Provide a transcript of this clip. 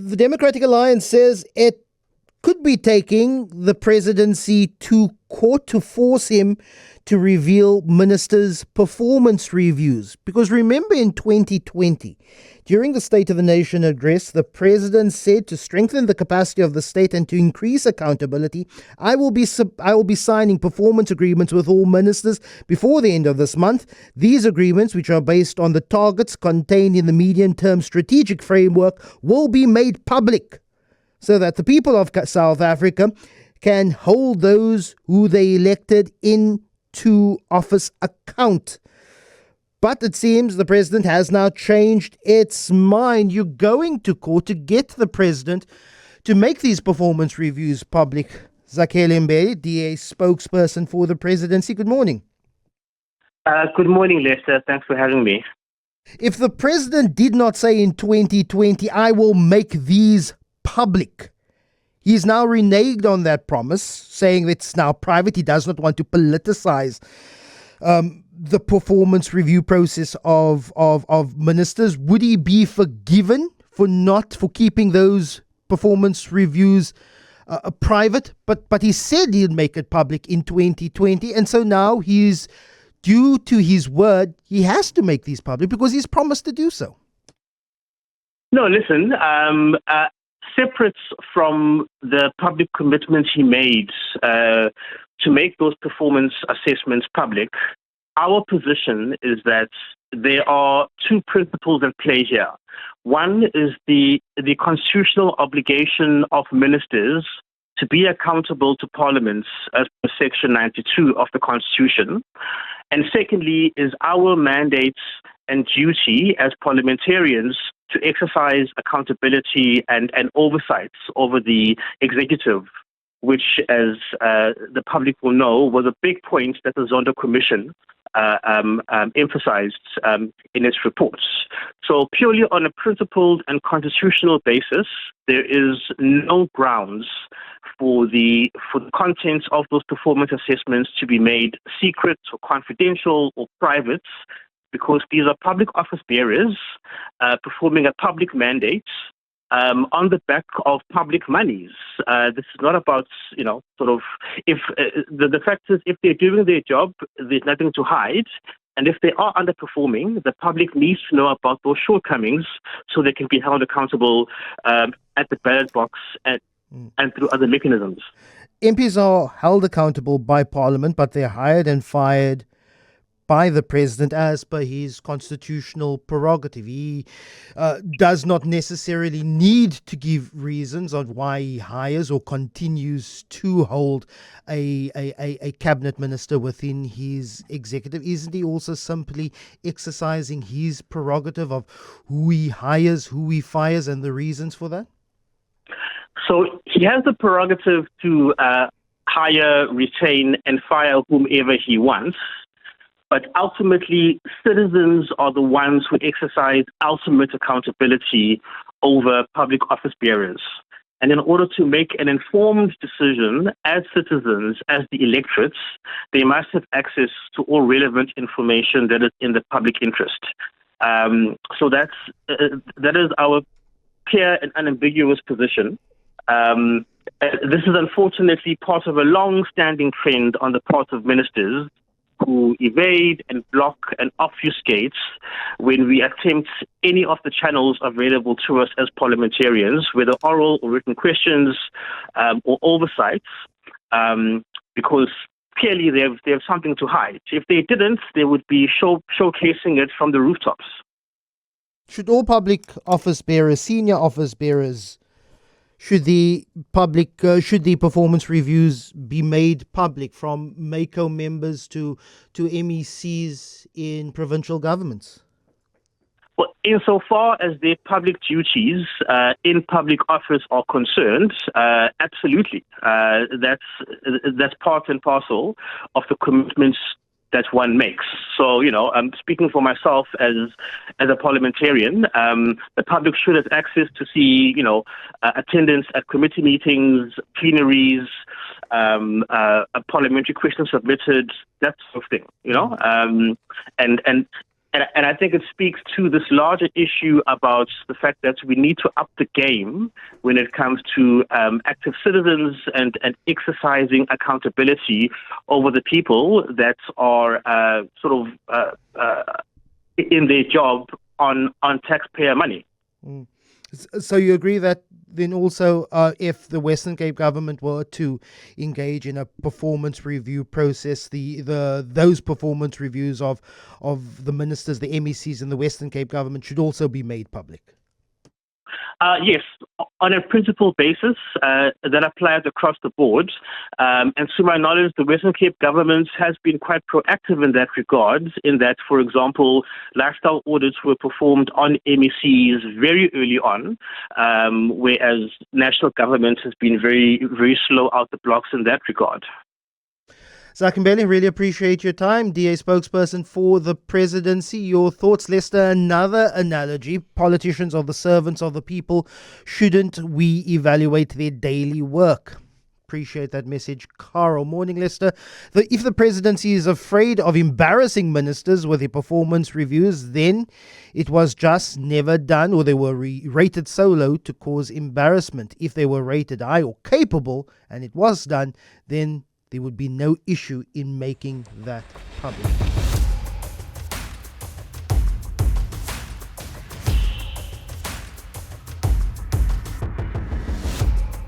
The Democratic Alliance says it could be taking the presidency to court to force him to reveal ministers' performance reviews. Because remember in 2020, during the State of the Nation address, the president said to strengthen the capacity of the state and to increase accountability, I will be signing performance agreements with all ministers before the end of this month. These agreements, which are based on the targets contained in the medium-term strategic framework, will be made public so that the people of South Africa can hold those who they elected into office account. But it seems the president has now changed its mind. You're going to court to get the president to make these performance reviews public. Zakhele Mbhele, DA spokesperson for the presidency. Good morning. Good morning, Lester. Thanks for having me. If the president did not say in 2020, I will make these public, he's now reneged on that promise, saying it's now private. He does not want to politicize the performance review process of ministers. Would he be forgiven for keeping those performance reviews private? But he said he'd make it public in 2020, and so now he's due to his word. He has to make these public because he's promised to do so. No, listen. Separate from the public commitment he made to make those performance assessments public, our position is that there are two principles at play here. One is the constitutional obligation of ministers to be accountable to Parliament as per Section 92 of the Constitution. And secondly is our mandate and duty as parliamentarians to exercise accountability and oversight over the executive, which, as the public will know, was a big point that the Zondo Commission emphasized in its reports. So purely on a principled and constitutional basis, there is no grounds for the contents of those performance assessments to be made secret or confidential or private, because these are public office bearers performing a public mandate on the back of public monies. This is not about, if the fact is, if they're doing their job, there's nothing to hide. And if they are underperforming, the public needs to know about those shortcomings so they can be held accountable at the ballot box and through other mechanisms. MPs are held accountable by Parliament, but they're hired and fired by the president as per his constitutional prerogative. He does not necessarily need to give reasons on why he hires or continues to hold a cabinet minister within his executive. Isn't he also simply exercising his prerogative of who he hires, who he fires, and the reasons for that? So he has the prerogative to hire, retain, and fire whomever he wants. But ultimately, citizens are the ones who exercise ultimate accountability over public office bearers. And in order to make an informed decision as citizens, as the electorates, they must have access to all relevant information that is in the public interest. So that is our clear and unambiguous position. This is unfortunately part of a long-standing trend on the part of ministers who evade and block and obfuscate when we attempt any of the channels available to us as parliamentarians, whether oral or written questions or oversights, because clearly they have something to hide. If they didn't, they would be showcasing it from the rooftops. Should all public office bearers, senior office bearers, should the performance reviews be made public, from MECO members to MECs in provincial governments? Well, insofar as their public duties in public office are concerned, absolutely. That's part and parcel of the commitments that one makes. So, I'm speaking for myself as a parliamentarian. The public should have access to see, attendance at committee meetings, plenaries, parliamentary questions submitted, that sort of thing, and And I think it speaks to this larger issue about the fact that we need to up the game when it comes to active citizens and exercising accountability over the people that are in their job on taxpayer money. Mm. So you agree that then also if the Western Cape government were to engage in a performance review process, those performance reviews of the ministers, the MECs in the Western Cape government should also be made public? Yes, on a principal basis, that applies across the board. And to my knowledge, the Western Cape government has been quite proactive in that regard, in that, for example, lifestyle audits were performed on MECs very early on, whereas national government has been very, very slow out the blocks in that regard. Zakhele, really appreciate your time. DA spokesperson for the presidency. Your thoughts, Lester? Another analogy. Politicians are the servants of the people. Shouldn't we evaluate their daily work? Appreciate that message, Carl. Morning, Lester. If the presidency is afraid of embarrassing ministers with their performance reviews, then it was just never done, or they were rated so low to cause embarrassment. If they were rated high or capable and it was done, then there would be no issue in making that public.